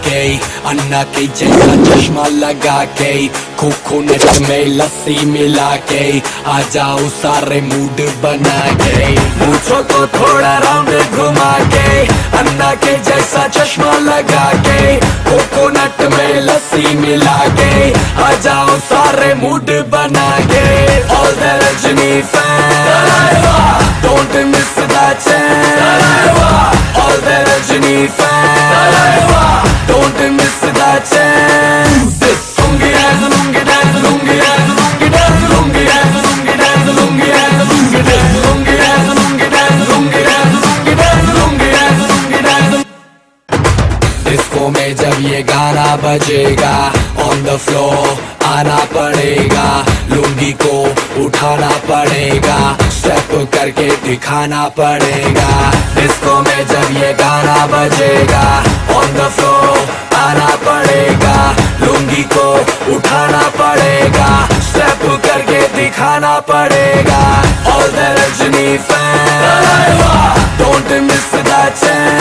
के, अन्ना के जैसा चश्मा लगा के, कोकोनट में लस्सी मिला के, आ जाओ सारे मूड बना के, पूछो तो थोड़ा राउंड घुमा के, अन्ना के जैसा चश्मा लगा के, कोकोनट में लस्सी मिला के, आ जाओ सारे मूड बना के। All the Rajini fans, don't miss that chance. All the Rajini fans, don't miss that chance. Lungi dance, lungi dance, lungi dance, lungi dance, lungi dance, lungi dance, lungi dance, lungi dance, lungi dance, lungi dance, lungi dance, lungi dance, lungi dance, lungi dance. Disco में जब ये गाना बजेगा, on the floor आना पड़ेगा, लुंगी को उठाना पड़ेगा, स्टेप करके दिखाना पड़ेगा। डिस्को में जब ये गाना बजेगा, ऑन द फ्लोर आना पड़ेगा, लुंगी को उठाना पड़ेगा, स्टेप करके दिखाना पड़ेगा। All the Rajni fan, don't miss that chance.